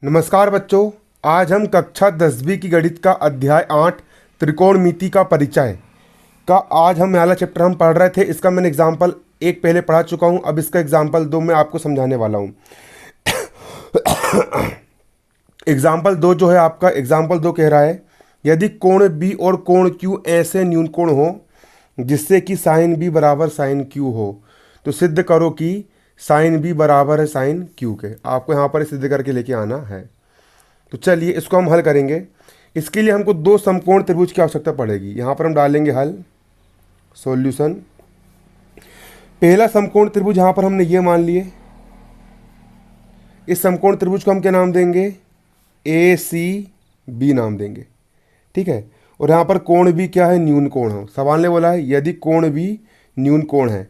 नमस्कार बच्चों। आज हम कक्षा 10वीं की गणित का अध्याय 8 त्रिकोणमिति का परिचय का आज हम वाला चैप्टर हम पढ़ रहे थे। इसका मैंने एग्जाम्पल 1 पहले पढ़ा चुका हूं। अब इसका एग्जाम्पल 2 मैं आपको समझाने वाला हूं। एग्जाम्पल 2 जो है आपका एग्जाम्पल 2 कह रहा है, यदि कोण बी और कोण क्यू ऐसे न्यून कोण हो जिससे कि साइन बी बराबर साइन क्यू हो तो सिद्ध करो कि साइन बी बराबर है साइन क्यू के। आपको यहाँ पर सिद्ध करके लेके आना है। तो चलिए इसको हम हल करेंगे। इसके लिए हमको दो समकोण त्रिभुज की आवश्यकता पड़ेगी। यहाँ पर हम डालेंगे हल सॉल्यूशन। पहला समकोण त्रिभुज यहाँ पर हमने ये मान लिए। इस समकोण त्रिभुज को हम क्या नाम देंगे? ए सी बी नाम देंगे, ठीक है। और यहाँ पर कोण भी क्या है? न्यून कोण हो। सवाल ने बोला है यदि कोण भी न्यून कोण है।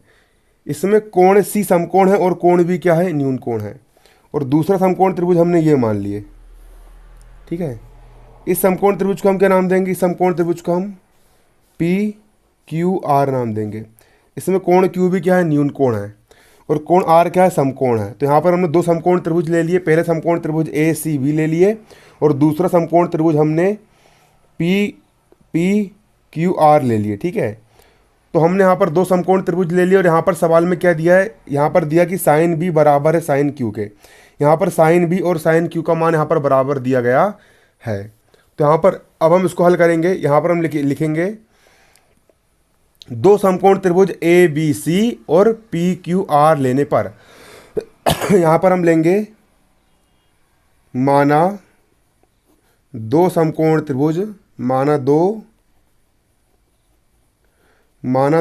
इसमें कोण सी समकोण है और कोण भी क्या है? न्यून कोण है। और दूसरा समकोण त्रिभुज हमने ये मान लिए, ठीक है। इस समकोण त्रिभुज को हम क्या नाम देंगे? इस समकोण त्रिभुज को हम पी क्यू आर नाम देंगे। इसमें कोण क्यू भी क्या है? न्यून कोण है। और कोण आर क्या है? समकोण है। तो यहाँ पर हमने दो समकोण त्रिभुज ले लिए। पहले समकोण त्रिभुज ए सी बी ले लिए और दूसरा समकोण त्रिभुज हमने पी पी क्यू आर ले लिए, ठीक है। तो हमने यहाँ पर दो समकोण त्रिभुज ले लिए और यहाँ पर सवाल में क्या दिया है? यहाँ पर दिया कि साइन बी बराबर है साइन क्यू के। यहाँ पर साइन बी और साइन क्यू का मान यहाँ पर बराबर दिया गया है। तो यहाँ पर अब हम इसको हल करेंगे। यहाँ पर हम लिखेंगे दो समकोण त्रिभुज ए बी सी और पी क्यू आर लेने पर यहाँ पर हम लेंगे माना दो समकोण त्रिभुज, माना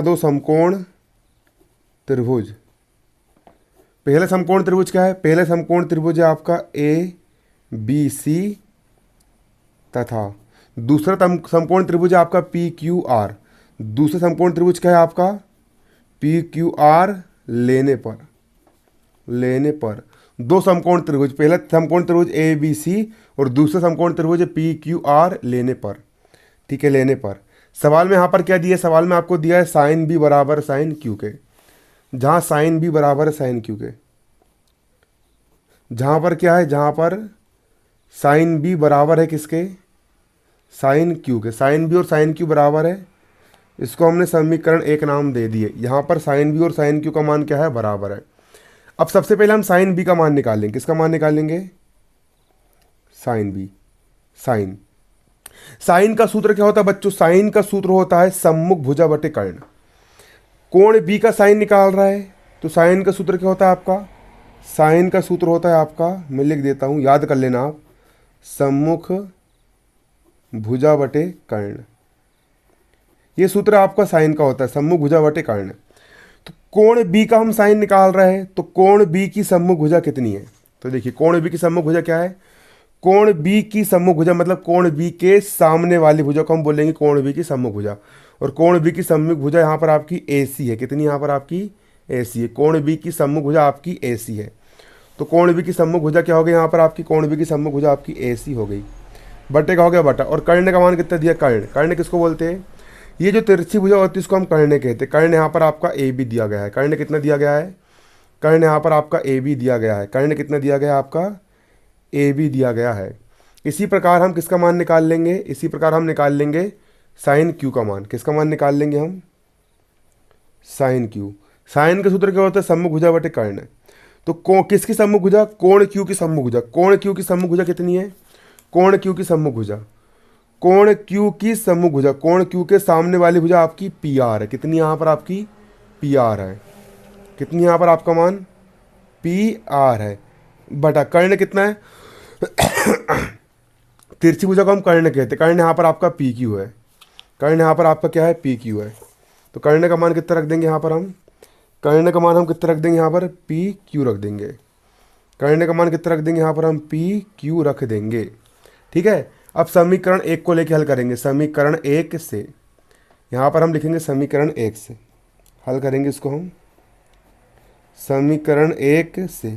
दो समकोण त्रिभुज। पहला समकोण त्रिभुज क्या है? पहला समकोण त्रिभुज है आपका ए बी सी तथा दूसरा समकोण त्रिभुज है आपका पी क्यू आर। दूसरा समकोण त्रिभुज क्या है आपका? पी क्यू आर लेने पर दो समकोण त्रिभुज, पहला समकोण त्रिभुज ए बी सी और दूसरा समकोण त्रिभुज पी क्यू आर लेने पर, ठीक है, लेने पर। सवाल में यहाँ पर क्या दिया है? सवाल में आपको दिया है साइन बी बराबर साइन क्यू के। जहाँ साइन बी बराबर है साइन क्यू के, जहाँ पर क्या है? जहाँ पर साइन बी बराबर है किसके? साइन क्यू के। साइन बी और साइन क्यू बराबर है, इसको हमने समीकरण 1 नाम दे दिए। यहाँ पर साइन बी और साइन क्यू का मान क्या है? बराबर है। अब सबसे पहले हम साइन बी का मान निकालेंगे। किसका मान निकालेंगे? Sine B. साइन का सूत्र क्या होता है बच्चों? साइन का सूत्र होता है सम्मुख भुजा बटे कर्ण। कोण बी का साइन निकाल रहा है तो साइन का सूत्र क्या होता है आपका? साइन का सूत्र होता है आपका, मैं लिख देता हूं, याद कर लेना आप, सम्मुख भुजा बटे कर्ण। ये सूत्र आपका साइन का होता है, सम्मुख भुजा बटे कर्ण। तो कोण बी का हम साइन निकाल रहे हैं तो कोण बी की सम्मुख भुजा कितनी है? तो देखिए कोण बी की सम्मुख भुजा क्या है? कोण बी की सम्मुख भुजा मतलब कोण बी के सामने वाली भुजा को हम बोलेंगे कोण बी की सम्मुख भुजा। और कोण बी की सम्मुख भुजा यहाँ पर आपकी AC है। कितनी यहाँ पर आपकी? AC है। कोण बी की सम्मुख भुजा आपकी AC है। तो कोण बी की सम्मुख भुजा क्या हो गई? यहाँ पर आपकी कोण बी की सम्मुख भुजा आपकी AC हो गई। बटे का हो गया बटा। और कर्ण का मान कितना दिया? कर्ण किसको बोलते हैं? ये जो तिरछी भुजा होती है इसको हम कर्ण कहते हैं। कर्ण यहाँ पर आपका AB दिया गया है। कर्ण कितना दिया गया है? कर्ण यहाँ पर आपका AB दिया गया है। कर्ण कितना दिया गया है आपका? AB दिया गया है। इसी प्रकार हम किसका मान निकाल लेंगे? इसी प्रकार हम निकाल लेंगे साइन क्यू का मान। किसका मान निकाल लेंगे हम? Sign Q. साइन का सूत्र क्या होता है? सम्मुख भुजा बटे कर्ण। तो किसकी सम्मुख भुजा? कोण क्यू की सम्मुख भुजा। कोण क्यू की सम्मुख भुजा कितनी है? कोण क्यू की सम्मुख भुजा, कोण क्यू की सम्मुख भुजा, कोण क्यू के सामने वाली भुजा आपकी PR है। कितनी यहाँ पर आपकी? PR है। कितनी यहाँ पर आपका मान? PR है बटा कर्ण कितना है? तिरछी भुजा को हम कर्ण कहते हैं। कर्ण यहाँ पर आपका PQ है। कर्ण यहाँ पर आपका क्या है? PQ है। तो कर्ण का मान कितना रख देंगे यहाँ पर हम? कर्ण का मान हम कितना रख देंगे यहाँ पर? PQ रख देंगे। कर्ण का मान कितना रख देंगे यहाँ पर हम? PQ रख देंगे, ठीक है। अब समीकरण 1 को लेके हल करेंगे। समीकरण 1 से यहाँ पर हम लिखेंगे समीकरण 1 से हल करेंगे इसको हम। समीकरण 1 से,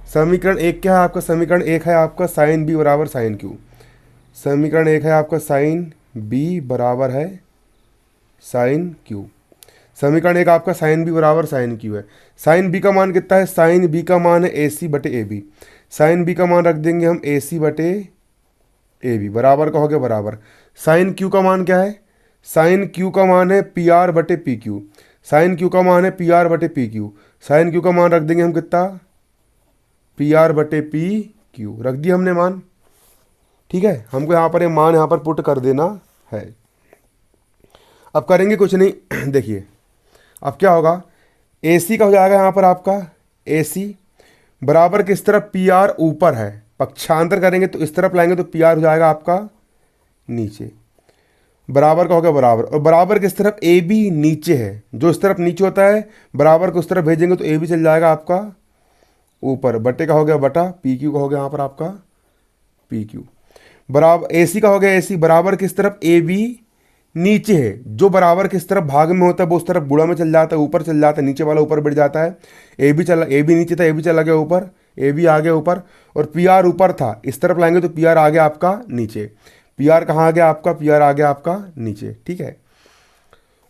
समीकरण 1 क्या है आपका? समीकरण 1 है आपका साइन बी बराबर साइन क्यू। समीकरण 1 है आपका साइन बी बराबर है साइन क्यू। समीकरण 1 आपका साइन बी बराबर साइन क्यू है। साइन बी का मान कितना है? साइन बी का मान है AC बटे AB। साइन बी का मान रख देंगे हम ए सी बटे ए बी, बराबर का हो गया बराबर। साइन क्यू का मान क्या है, साइन क्यू का मान है पी आर बटे पी क्यू, साइन क्यू का मान है पी आर बटे पी क्यू। साइन क्यू का मान रख देंगे हम कितना, पी आर बटे पी क्यू रख दिया हमने मान। ठीक है, हमको यहाँ पर ये मान यहाँ पर पुट कर देना है। अब करेंगे कुछ नहीं देखिए अब क्या होगा, ए सी का हो जाएगा यहाँ पर आपका ए सी बराबर किस तरफ, पी आर ऊपर है, पक्षांतर करेंगे तो इस तरफ लाएंगे तो पी आर हो जाएगा आपका नीचे, बराबर का हो गया बराबर। और बराबर किस तरफ, ए बी नीचे है, जो इस तरफ नीचे होता है बराबर को उस तरफ भेजेंगे तो ए बी चल जाएगा आपका ऊपर, बटे का हो गया बटा, पी क्यू का हो गया यहाँ पर आपका पी क्यू। बराबर ए सी का हो गया ए सी बराबर किस तरफ, ए बी नीचे है, जो बराबर किस तरफ भाग में होता है वो उस तरफ गुणा में चल जाता है, ऊपर चल जाता है, नीचे वाला ऊपर बढ़ जाता है। ए बी नीचे था, ए बी चला गया ऊपर, ए बी आ गया ऊपर, और पी आर ऊपर था, इस तरफ लाएंगे तो पी आर आ गया आपका नीचे। पी आर कहाँ आ गया आपका, पी आर आ गया आपका नीचे। ठीक है,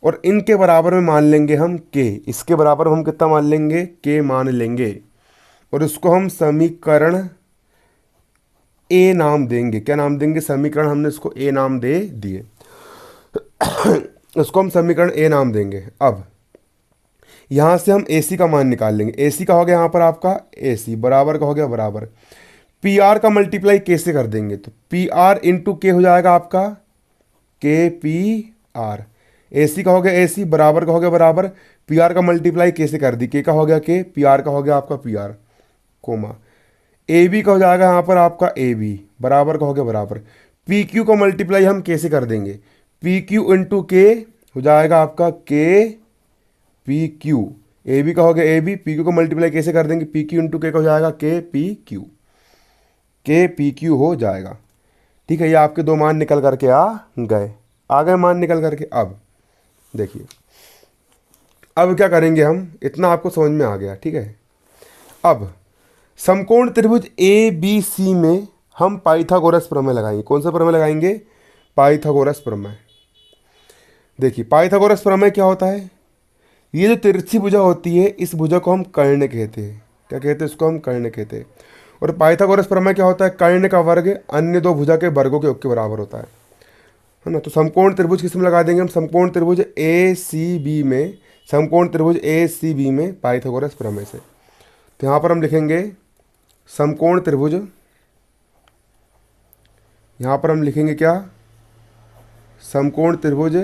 और इनके बराबर में मान लेंगे हम के, इसके बराबर हम कितना मान लेंगे, के मान लेंगे, और इसको हम समीकरण ए नाम देंगे। क्या नाम देंगे, समीकरण हमने इसको ए नाम दे दिए उसको हम समीकरण ए नाम देंगे। अब यहां से हम ए सी का मान निकाल लेंगे। ए सी का हो गया यहाँ पर आपका ए सी बराबर का हो गया बराबर, पी आर का मल्टीप्लाई के से कर देंगे तो पी आर इंटू के हो जाएगा आपका के पी आर। ए सी का हो गया ए सी बराबर का हो गया बराबर, पी आर का मल्टीप्लाई के से कर दी, के का हो गया के, पी आर का हो गया आपका P R, comma A B का हो जाएगा यहाँ पर आपका ए बी बराबर का हो गया बराबर, पी क्यू का मल्टीप्लाई हम के से कर देंगे, पी क्यू इंटू के हो जाएगा आपका के पी क्यू। ए बी का हो गया ए बी, पी क्यू को मल्टीप्लाई कैसे कर देंगे, पी क्यू इंटू के का हो जाएगा के पी क्यू, के पी क्यू हो जाएगा। ठीक है, ये आपके दो मान निकल करके आ गए मान निकल करके। अब देखिए अब क्या करेंगे हम, इतना आपको समझ में आ गया। ठीक है, अब समकोण त्रिभुज ए बी सी में हम पाइथागोरस प्रमेय लगाएंगे। कौन सा प्रमेय लगाएंगे, पाइथागोरस प्रमेय। देखिए पाइथागोरस प्रमेय क्या होता है, ये जो तिरछी भुजा होती है इस भुजा को हम कर्ण कहते हैं। क्या कहते हैं, इसको हम कर्ण कहते हैं। और पाइथागोरस प्रमेय क्या होता है, कर्ण का वर्ग अन्य दो भुजा के वर्गों के योग के बराबर होता है ना। तो समकोण त्रिभुज किस में लगा देंगे हम, समकोण त्रिभुज ए सी बी में, समकोण त्रिभुज ए सी बी में पाइथागोरस प्रमेय से। तो यहाँ पर हम लिखेंगे समकोण त्रिभुज, यहाँ पर हम लिखेंगे क्या, समकोण त्रिभुज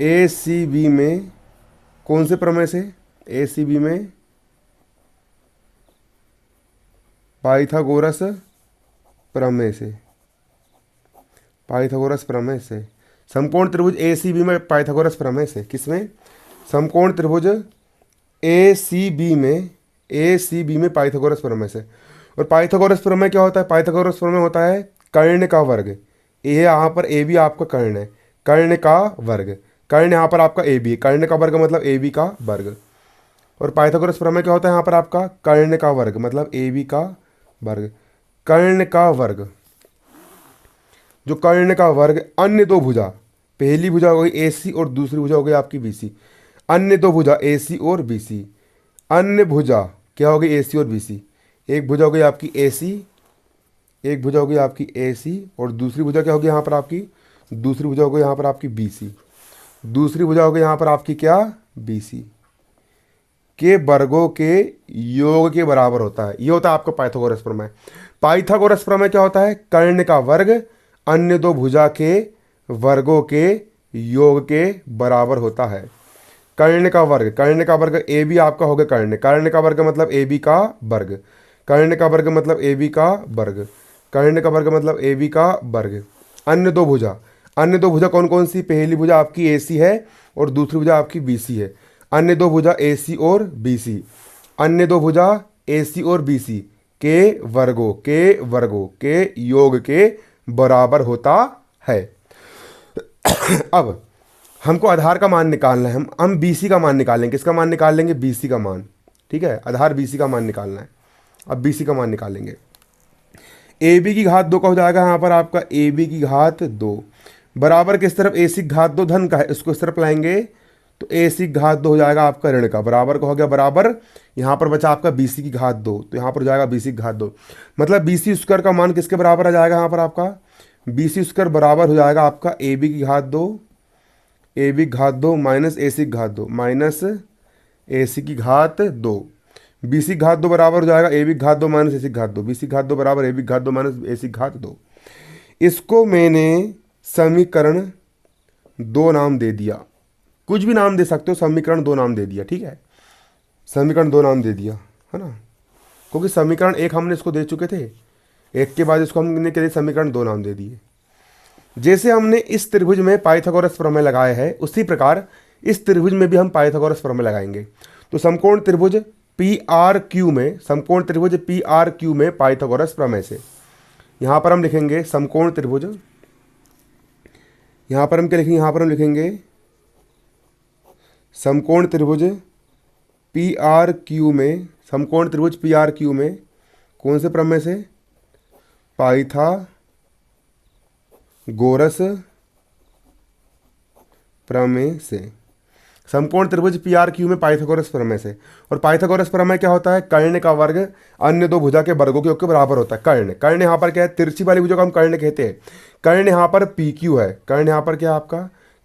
ए सी बी में, कौन से प्रमेय से, ए सी बी में पाइथागोरस प्रमेय से, पाइथागोरस प्रमेय से। समकोण त्रिभुज ए सी बी में पाइथागोरस प्रमेय से, किसमें, समकोण त्रिभुज ए सी बी में, ए सी बी में पाइथागोरस प्रमेय से। और पाइथागोरस प्रमेय क्या होता है, पाइथागोरस प्रमेय होता है कर्ण का वर्ग। ये यहाँ पर ए बी आपका कर्ण है, कर्ण का वर्ग, कर्ण यहाँ पर आपका ए बी, कर्ण का वर्ग मतलब ए बी का वर्ग। और पाइथागोरस प्रमेय क्या होता है यहाँ पर आपका, कर्ण का वर्ग मतलब ए बी का वर्ग, कर्ण का वर्ग। जो कर्ण का वर्ग अन्य दो भुजा, पहली भुजा हो गई ए सी और दूसरी भुजा हो गई आपकी बी सी, अन्य दो भुजा ए सी और बी सी, अन्य भुजा क्या हो गई ए सी और बी सी, एक भुजा हो गई आपकी ए सी, एक भुजा हो गई आपकी ए सी, और दूसरी भुजा क्या होगी यहाँ पर आपकी, दूसरी भुजा हो गई यहाँ पर आपकी बी सी, दूसरी भुजा हो गई यहाँ पर आपकी क्या, बी सी के वर्गों के योग के बराबर होता है। ये होता है आपका पाइथागोरस प्रमेय। पाइथागोरस प्रमेय क्या होता है, कर्ण का वर्ग अन्य दो भुजा के वर्गों के योग के बराबर होता है। कर्ण का वर्ग, कर्ण का वर्ग ए बी आपका हो गया कर्ण, कर्ण का वर्ग मतलब ए बी का वर्ग, कर्ण का वर्ग मतलब ए बी का वर्ग, कर्ण का वर्ग मतलब ए बी का वर्ग। अन्य दो भुजा, अन्य दो भुजा कौन कौन सी, पहली भुजा आपकी ए सी है और दूसरी भुजा आपकी बी सी है। अन्य दो भुजा ए सी और बी सी, अन्य दो भुजा ए सी और बी सी के वर्गों के योग के बराबर होता है। अब हमको आधार का मान निकालना है, हम बी सी का मान निकालेंगे। किसका मान निकाल लेंगे, बी सी का मान। ठीक है, आधार बी सी का मान निकालना है। अब बी सी का मान निकालेंगे, ए बी की घात 2 का हो जाएगा यहाँ पर आपका ए बी की घात 2 बराबर किस तरफ, ए सी की घात 2 धन का है, इसको इस तरफ लाएंगे तो ए सी की घात 2 हो जाएगा आपका ऋण का, बराबर का हो गया बराबर, यहाँ पर बचा आपका बी सी की घात 2, तो यहाँ पर हो जाएगा बी सी की घात 2, मतलब बी सी स्क्वायर का मान किसके बराबर आ जाएगा यहाँ पर आपका, बी सी स्क्वायर बराबर हो जाएगा आपका ए बी की घात 2, ए बी की घात 2 माइनस ए सी की घात 2 माइनस ए सी की घात 2, बी सी घात 2 बराबर हो जाएगा ए बी घात 2 माइनस ए सी घात 2, बी सी घात 2 बराबर ए बी घात 2 माइनस ए सी घात 2। इसको मैंने समीकरण 2 नाम दे दिया, कुछ भी नाम दे सकते हो, समीकरण 2 नाम दे दिया, ठीक है, समीकरण 2 नाम दे दिया है ना, क्योंकि समीकरण 1 हमने इसको दे चुके थे, 1 के बाद इसको हमने के समीकरण 2 नाम दे दिए। जैसे हमने इस त्रिभुज में पाइथागोरस प्रमेय लगाया है, उसी प्रकार इस त्रिभुज में भी हम पाइथागोरस प्रमेय लगाएंगे। तो समकोण त्रिभुज पी आर क्यू में, समकोण त्रिभुज पी आर क्यू में पाइथागोरस प्रमेय से यहाँ पर हम लिखेंगे समकोण त्रिभुज, यहाँ पर हम क्या लिखेंगे, यहाँ पर हम लिखेंगे समकोण त्रिभुज पी आर क्यू में, समकोण त्रिभुज पी आर क्यू में कौन से प्रमेय से, पाइथागोरस प्रमेय से, समकोण त्रिभुज पी आर क्यू में पाइथागोरस प्रमेय से। और पाइथागोरस प्रमेय क्या होता है, कर्ण का वर्ग अन्य दो भुजा के वर्गों के योग के बराबर होता है। कर्ण, कर्ण यहाँ पर क्या है, तिरछी वाली भुजा को हम कर्ण कहते हैं। कर्ण यहाँ पर पी क्यू है, कर्ण यहाँ पर क्या है आपका,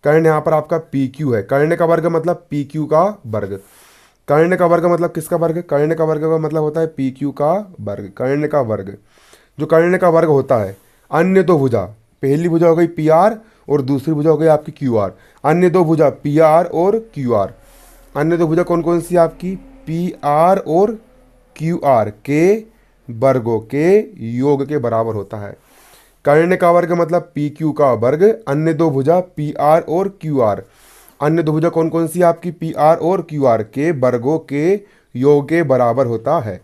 कर्ण यहाँ पर आपका पी क्यू है। कर्ण का वर्ग मतलब पी क्यू का वर्ग, कर्ण का वर्ग मतलब किसका वर्ग, कर्ण का वर्ग का मतलब होता है पी क्यू का वर्ग। कर्ण का वर्ग, जो कर्ण का वर्ग होता है अन्य दो भुजा, पहली भुजा हो गई पी आर और दूसरी भुजा हो गई आपकी क्यू आर, अन्य दो भुजा पी आर और क्यू आर, अन्य दो भुजा कौन कौन सी आपकी, पी आर और क्यू आर के वर्गों के योग के बराबर होता है। कर्ण का वर्ग मतलब पी क्यू का वर्ग, अन्य दो भुजा पी आर और क्यू आर, अन्य दो भुजा कौन कौन सी आपकी, पी आर और क्यू आर के वर्गों के योग के बराबर होता है।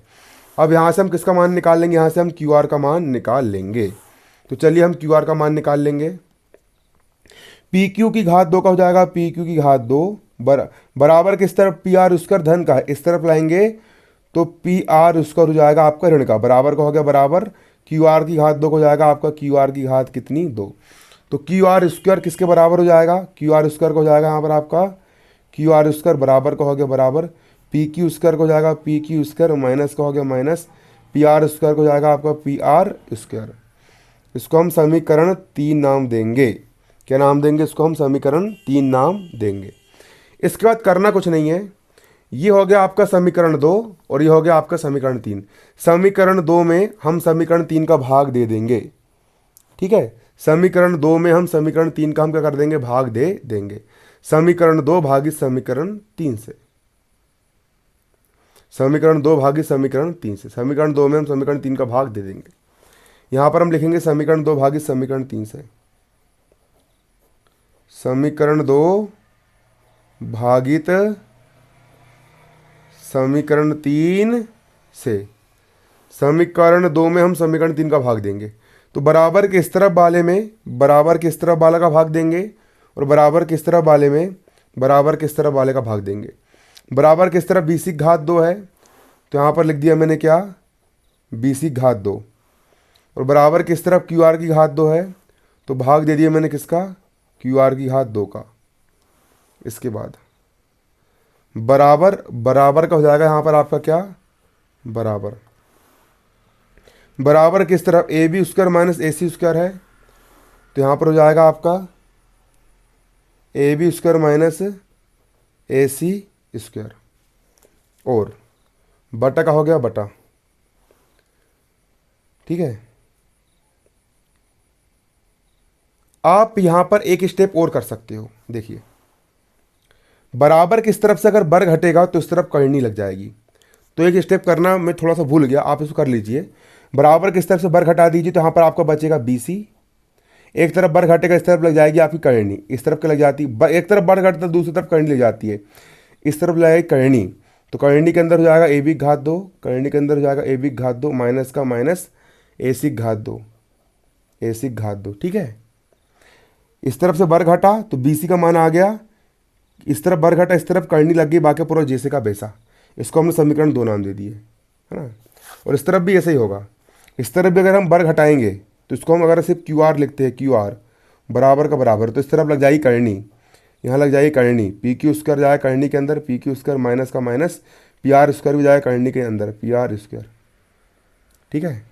अब यहाँ से हम किसका मान निकाल लेंगे, यहाँ से हम क्यू आर का मान निकाल लेंगे। तो चलिए हम क्यू आर का मान निकाल लेंगे। पी क्यू की घात 2 का हो जाएगा, पी क्यू की घात 2 बराबर किस तरफ, पी आर स्क्वायर धन का है, इस तरफ लाएंगे तो पी आर स्क्वायर हो जाएगा आपका ऋण का, बराबर का हो गया बराबर क्यू आर की घात 2 को हो जाएगा आपका क्यू आर की घात कितनी, 2। तो क्यू आर स्क्वायर किसके बराबर हो जाएगा, क्यू आर स्क्वायर को हो जाएगा यहाँ पर आपका क्यू आर स्क्वायर बराबर का हो गया बराबर पी क्यू स्क्वायर को हो जाएगा पी क्यू स्क्वायर माइनस का हो गया माइनस पी आर स्क्वायर को हो जाएगा आपका पी आर स्क्वायर। इसको हम समीकरण 3 नाम देंगे। क्या नाम देंगे इसको, हम समीकरण 3 नाम देंगे। इसके बाद करना कुछ नहीं है, ये हो गया आपका समीकरण 2 और ये हो गया आपका समीकरण 3। समीकरण 2 में हम समीकरण 3 का भाग दे देंगे, ठीक है। समीकरण 2 में हम समीकरण 3 का हम क्या कर देंगे, भाग दे देंगे। समीकरण 2 भागित समीकरण 3 से, समीकरण 2 भागित समीकरण 3 से, समीकरण 2 में हम समीकरण 3 का भाग दे देंगे। यहां पर हम लिखेंगे समीकरण 2 भागित समीकरण 3 से, समीकरण 2 भागित समीकरण 3 से, समीकरण 2 में हम समीकरण 3 का भाग देंगे। तो बराबर के इस तरफ वाले में बराबर के इस तरफ वाले का भाग देंगे और बराबर के इस तरफ वाले में बराबर के इस तरफ वाले का भाग देंगे। बराबर के इस तरफ बी सी घात 2 है तो यहाँ पर लिख दिया मैंने क्या, बी सी घात 2, और बराबर के इस तरफ क्यू आर की घात 2 है तो भाग दे दिया मैंने किसका, क्यू आर की घात 2 का। इसके बाद बराबर बराबर का हो जाएगा यहाँ पर आपका क्या, बराबर बराबर किस तरफ A B square minus A C square है तो यहाँ पर हो जाएगा आपका A B square minus A C square, और बटा का हो गया बटा, ठीक है। आप यहां पर एक स्टेप और कर सकते हो, देखिए बराबर किस तरफ से अगर वर्ग हटेगा तो इस तरफ करनी लग जाएगी। तो एक स्टेप करना मैं थोड़ा सा भूल गया, आप इसको कर लीजिए। बराबर किस तरफ से वर्ग हटा दीजिए तो यहाँ पर आपका बचेगा बी सी, एक तरफ वर्ग हटेगा इस तरफ लग जाएगी आपकी करनी, इस तरफ क्या लग जाती है, एक तरफ वर्ग हटता दूसरी तरफ करनी लग जाती है, इस तरफ लगेगी करनी। तो करनी के अंदर हो जाएगा ए बी घात 2, करनी के अंदर हो जाएगा ए बी घात 2 माइनस का माइनस ए सी घात 2, ए सी घात 2, ठीक है। इस तरफ से वर्ग हटा तो बी सी का मान आ गया, इस तरफ वर्ग हटा इस तरफ करनी लग गई, बाकी पूरा जैसे का वैसा। इसको हमने समीकरण 2 नाम दे दिए, है ना। और इस तरफ भी ऐसे ही होगा, इस तरफ भी अगर हम वर्ग हटाएंगे तो इसको हम अगर सिर्फ क्यू आर लिखते हैं, क्यू आर बराबर का बराबर, तो इस तरफ लग जाएगी करनी, यहाँ लग जाएगी करनी, पी क्यू स्क्वायर जाएगा करनी के अंदर, पी क्यू स्क्वायर माइनस का माइनस, पी आर स्क्वायर भी जाएगा करनी के अंदर, पी आर स्क्वायर। ठीक है,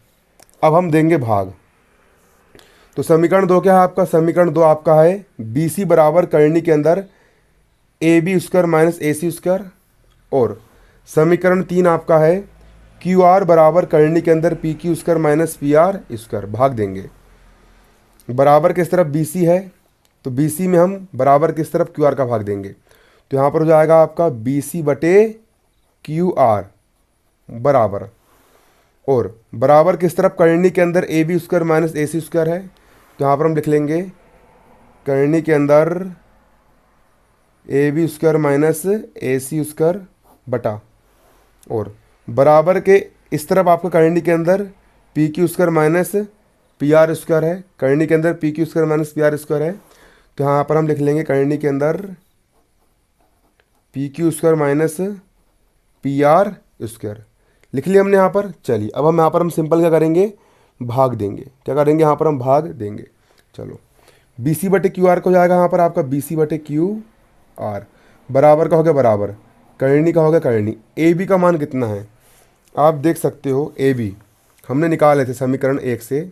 अब हम देंगे भाग। तो समीकरण 2 क्या है आपका? समीकरण 2 आपका है बी सी बराबर करनी के अंदर A B square minus A C square, और समीकरण 3 आपका है क्यू आर बराबर करनी के अंदर P Q square minus P R square. भाग देंगे, बराबर किस तरफ बी सी है, तो बी सी में हम बराबर किस तरफ क्यू आर का भाग देंगे, तो यहाँ पर हो जाएगा आपका बी सी बटे क्यू आर बराबर, और बराबर किस तरफ करनी के अंदर A B square minus A C square है, तो यहाँ पर हम लिख लेंगे करनी के अंदर A B square minus A C square बटा, और बराबर के इस तरफ आपका करनी के अंदर P Q square minus P R square है, करनी के अंदर P Q square minus P R square है, तो यहाँ पर हम लिख लेंगे करनी के अंदर P Q square minus P R square लिख लिया हमने यहाँ पर। चलिए अब हम यहाँ पर हम सिंपल क्या करेंगे, भाग देंगे। क्या करेंगे, यहाँ पर हम भाग देंगे। चलो, बी सी बटे क्यू आर को जाएगा यहाँ पर आपका बी सी बटे क्यू आर, बराबर का हो गया बराबर, करनी का हो गया करनी। ए बी का मान कितना है आप देख सकते हो, ए बी हमने निकाले थे समीकरण 1 से,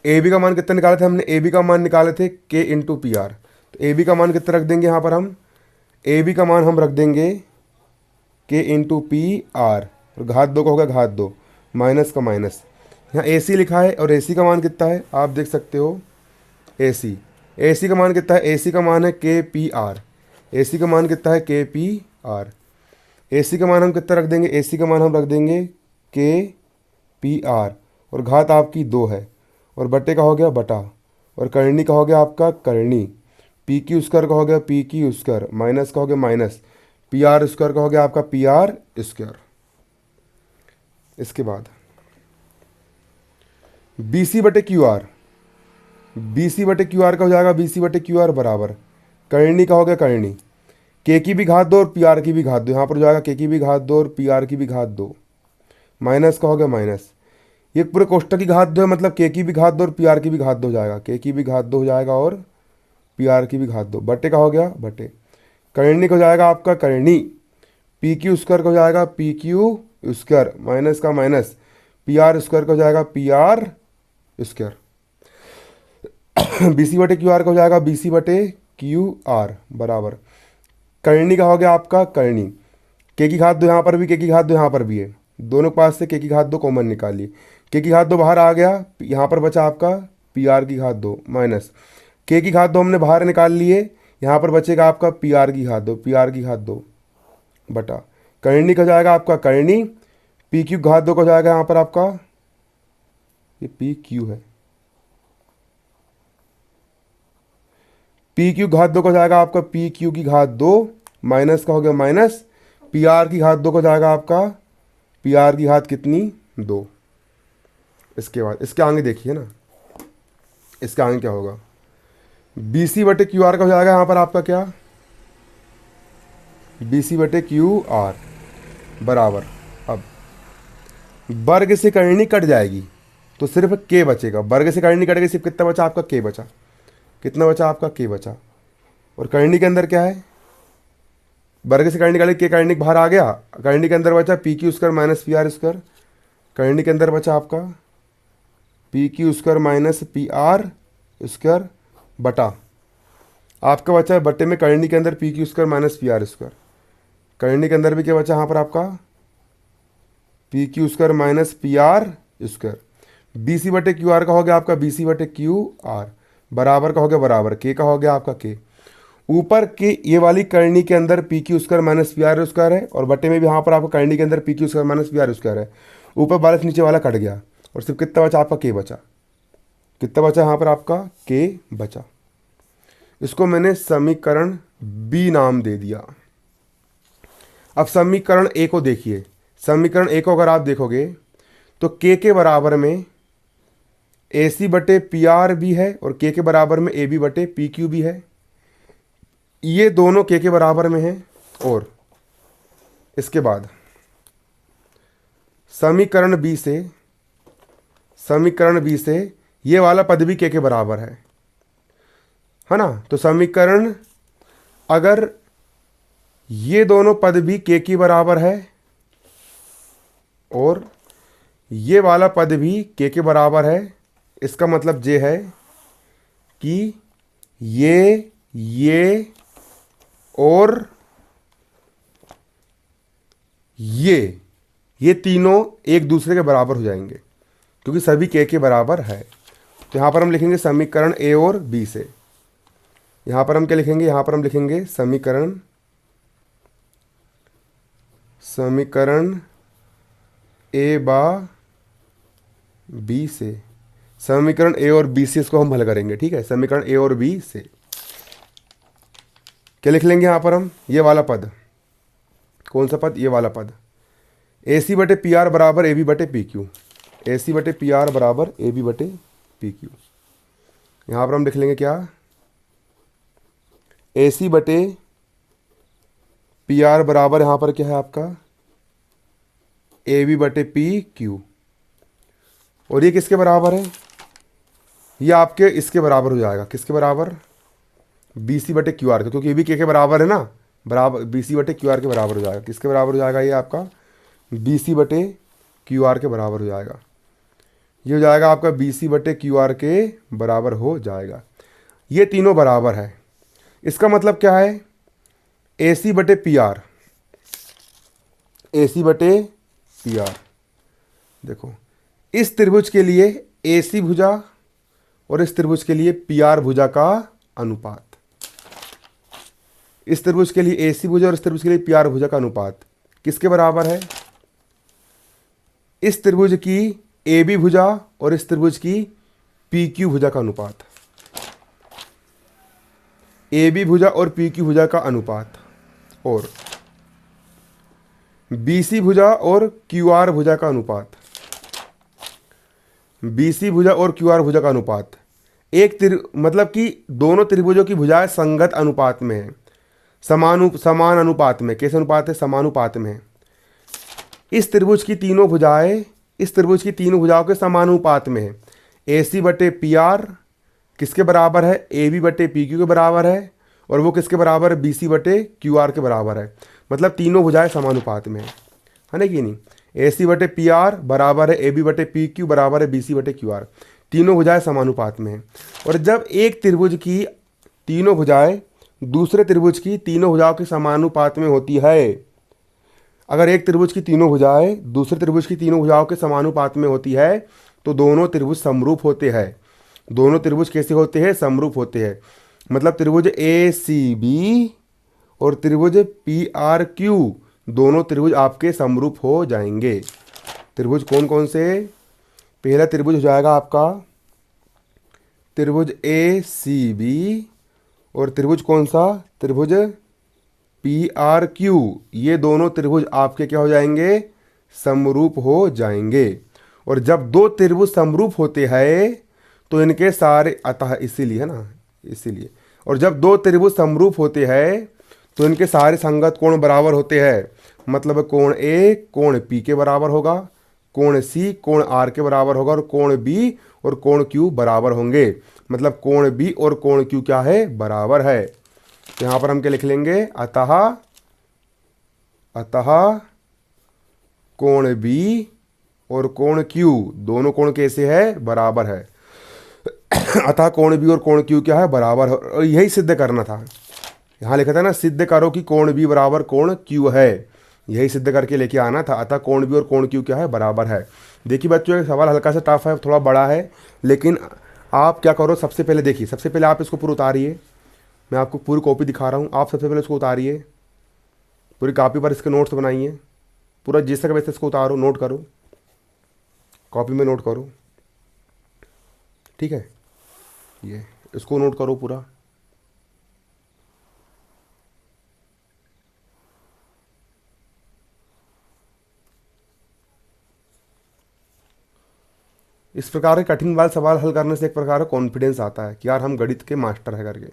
ए बी का मान कितना निकाले थे हमने, ए बी का मान निकाले थे के इंटू पी आर। तो ए बी का मान कितना रख देंगे यहाँ पर हम, ए बी का मान हम रख देंगे के इंटू पी आर, और घात 2 का होगा घात 2, माइनस का माइनस। यहाँ ए सी लिखा है और ए सी का मान कितना है आप देख सकते हो, ए सी का मान कितना है, ए सी का मान है के पी आर, ए सी का मान कितना है के पी आर। ए सी का मान हम कितना रख देंगे, ए सी का मान हम रख देंगे के पी आर, और घात आपकी 2 है, और बटे का हो गया बटा, और करनी का हो गया आपका करनी, पी क्यू स्क्वायर का हो गया पी क्यू स्क्वायर, माइनस का हो गया माइनस, पी आर स्क्वायर का हो गया आपका पी आर स्क्वायर। इसके बाद बी सी बटे क्यू आर, बी सी बटे क्यू आर का हो जाएगा बी सी बटे क्यू आर बराबर, करनी का हो गया करनी, के की भी घात 2 और पी आर की भी घात 2, यहाँ पर हो जाएगा के की भी घात 2 और पी आर की भी घात 2, माइनस का हो गया माइनस, ये पूरे कोष्टक की घात 2 है, मतलब के की भी घात 2 और पी आर की भी घात 2 हो जाएगा, के की भी घात 2 हो जाएगा और पी आर की भी घात 2, बटे का हो गया बटे, करनी का हो जाएगा आपका करनी, पी क्यू स्क्वायर का हो जाएगा पी क्यू स्क्वायर, माइनस का माइनस, पी आर स्क्वायर का हो जाएगा P R square. B C बटे क्यू आर का हो जाएगा बी सी बटे क्यू आर बराबर, करनी का हो गया आपका करनी, के की घात 2 यहाँ पर भी, के की घात 2 यहाँ पर भी है, दोनों के पास से के की घात 2 कॉमन निकालिए, के की घात 2 बाहर आ गया, यहाँ पर बचा आपका पी आर की घात 2 माइनस, के की घात 2 हमने बाहर निकाल लिए, यहाँ पर बचेगा आपका पी आर की घात 2, पी आर की घात 2 बटा, करनी का जाएगा आपका करनी, पी क्यू घात 2 का जाएगा यहाँ पर आपका, ये पी क्यू है, पी क्यू घात 2 का जाएगा आपका पी क्यू की घात 2, माइनस का हो गया माइनस, पी आर की घात 2 का जाएगा आपका पी आर की घात कितनी 2। इसके बाद इसके आगे देखिए ना, इसके आगे क्या होगा, बी सी बटे क्यू आर का हो जाएगा यहाँ पर आपका क्या, बी सी बटे क्यू आर बराबर, अब वर्ग से करनी कट जाएगी तो सिर्फ के बचेगा, वर्ग से करनी कट गई, सिर्फ कितना बचा आपका के बचा, कितना बचा आपका के बचा, और करनी के अंदर क्या है, वर्ग से करनी निकाले के करनी बाहर आ गया, करनी के अंदर बचा P Q square minus P R square, करनी के अंदर बचा आपका P Q square minus P R square बटा, आपका बचा है बटे में करनी के अंदर P Q square minus P R square, करनी के अंदर भी क्या बचा यहाँ पर आपका P Q square minus P R square, B C बटे क्यू आर का हो गया आपका बी सी बटे क्यू आर बराबर का हो गया बराबर, के का हो गया आपका के, ऊपर के ये वाली करनी के अंदर P Q square minus P R square है, और बटे में भी यहाँ पर आपका करनी के अंदर P Q square minus P R square है, ऊपर वाला से नीचे वाला कट गया, और सिर्फ कितना बचा आपका के बचा, कितना बचा यहाँ पर आपका के बचा। इसको मैंने समीकरण बी नाम दे दिया। अब समीकरण ए को देखिए, समीकरण ए को अगर आप देखोगे तो के बराबर में ए सी बटे पी आर भी है, और के बराबर में ए बी बटे पी क्यू भी है, ये दोनों के बराबर में है, और इसके बाद समीकरण बी से ये वाला पद भी के बराबर है, है ना। तो समीकरण, अगर ये दोनों पद भी के की बराबर है और ये वाला पद भी के बराबर है, इसका मतलब ये है कि ये और ये तीनों एक दूसरे के बराबर हो जाएंगे क्योंकि सभी के बराबर है। तो यहाँ पर हम लिखेंगे समीकरण ए और बी से। यहाँ पर हम क्या लिखेंगे, यहाँ पर हम लिखेंगे समीकरण ए बा बी से। समीकरण ए और बी से इसको हम हल करेंगे, ठीक है। समीकरण ए और बी से क्या लिख लेंगे यहाँ पर हम, ये वाला पद, कौन सा पद, ये वाला पद, ए सी बटे पी आर बराबर ए बी बटे पी क्यू। ए सी बटे पी आर बराबर ए बी बटे पी क्यू। यहाँ पर हम लिख लेंगे क्या, ए सी बटे पी आर बराबर यहाँ पर क्या है आपका, ए बी बटे पी क्यू। और ये किसके बराबर है, ये आपके इसके बराबर हो जाएगा, किसके बराबर, बी सी बटे क्यू आर के, क्योंकि ये भी के बराबर है ना, बराबर बी सी बटे क्यू आर के बराबर हो जाएगा। किसके बराबर हो जाएगा, ये आपका बी सी बटे क्यू आर के बराबर हो जाएगा। ये हो जाएगा आपका बी सी बटे क्यू आर के बराबर हो जाएगा। ये तीनों बराबर है, इसका मतलब क्या है, ए सी बटे पी आर, ए सी बटे पी आर। देखो इस त्रिभुज के लिए ए सी भुजा और इस त्रिभुज के लिए पी आर भुजा का अनुपात, इस त्रिभुज के लिए ए सी भुजा और इस त्रिभुज के लिए पी आर भुजा का अनुपात किसके बराबर है, इस त्रिभुज की ए बी भुजा और इस त्रिभुज की पी क्यू भुजा का अनुपात, ए बी भुजा और पी क्यू भुजा का अनुपात, और बी सी भुजा और क्यू आर भुजा का अनुपात, बी सी भुजा और क्यू आर भुजा का अनुपात। मतलब कि दोनों त्रिभुजों की भुजाएं संगत अनुपात में है, समान अनुपात में। कैसे अनुपात है, समानुपात में है। इस त्रिभुज की तीनों भुजाएं इस त्रिभुज की तीनों भुजाओं के समानुपात में है। ए सी बटे पी आर किसके बराबर है, ए बी बटे पी क्यू के बराबर है, और वो किसके बराबर है, बी सी बटे क्यू आर के बराबर है। मतलब तीनों भुजाएं समानुपात में है ना कि नहीं। ए सी बटे पी आर बराबर है ए बी बटे पी क्यू बराबर है बी सी बटे क्यू आर, तीनों भुजाएं समानुपात में है। और जब एक त्रिभुज की तीनों भुजाएं दूसरे त्रिभुज की तीनों भुजाओं के समानुपात में होती है, अगर एक त्रिभुज की तीनों भुजाएं दूसरे त्रिभुज की तीनों भुजाओं के समानुपात में होती है तो दोनों त्रिभुज समरूप होते हैं। दोनों त्रिभुज कैसे होते हैं, समरूप होते हैं। मतलब त्रिभुज ए सी बी और त्रिभुज पी आर क्यू, दोनों त्रिभुज आपके समरूप हो जाएंगे। त्रिभुज कौन कौन से, पहला त्रिभुज हो जाएगा आपका त्रिभुज ए सी बी, और त्रिभुज कौन सा, त्रिभुज पी आर क्यू। ये दोनों त्रिभुज आपके क्या हो जाएंगे, समरूप हो जाएंगे। और जब दो त्रिभुज समरूप होते हैं तो इनके सारे, अतः इसीलिए है ना, इसीलिए, और जब दो त्रिभुज समरूप होते हैं तो इनके सारे संगत कोण बराबर होते हैं। मतलब कोण ए कोण पी के बराबर होगा, कोण सी कोण आर के बराबर होगा, और कोण बी और कोण क्यू बराबर होंगे। मतलब कोण बी और कोण क्यू क्या है, बराबर है। तो यहाँ पर हम क्या लिख लेंगे, अतः कोण बी और कोण क्यू दोनों कोण कैसे है, बराबर है। अतः कोण बी और कोण क्यू क्या है, बराबर है। और यही सिद्ध करना था, यहाँ लिखा था ना, सिद्ध करो कि कोण बी बराबर कोण क्यू है, यही सिद्ध करके लेके आना था। अतः कोण बी और कोण क्यू क्या है, बराबर है। देखिए बच्चों, ये सवाल हल्का सा टफ है, थोड़ा बड़ा है, लेकिन आप क्या करो, सबसे पहले देखिए, सबसे पहले आप इसको पूरा उतारिए। मैं आपको पूरी कॉपी दिखा रहा हूँ, आप सबसे पहले इसको उतारिए, पूरी कॉपी पर इसके नोट्स बनाइए, पूरा जिस तक वैसे इसको उतारो, नोट करो, कॉपी में नोट करो, ठीक है। ये इसको नोट करो पूरा। इस प्रकार के कठिन वाले सवाल हल करने से एक प्रकार का कॉन्फिडेंस आता है कि यार हम गणित के मास्टर है करके।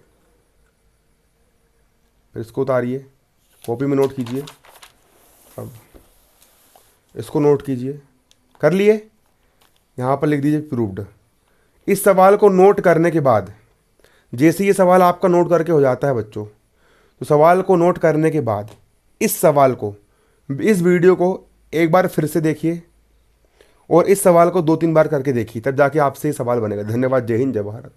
फिर इसको उतारिए, कॉपी में नोट कीजिए। अब इसको नोट कीजिए, कर लिए, यहाँ पर लिख दीजिए प्रूव्ड। इस सवाल को नोट करने के बाद जैसे ये सवाल आपका नोट करके हो जाता है बच्चों, तो सवाल को नोट करने के बाद इस सवाल को, इस वीडियो को एक बार फिर से देखिए और इस सवाल को 2-3 बार करके देखिए, तब जाके आपसे ये सवाल बनेगा। धन्यवाद। जय हिंद, जय भारत।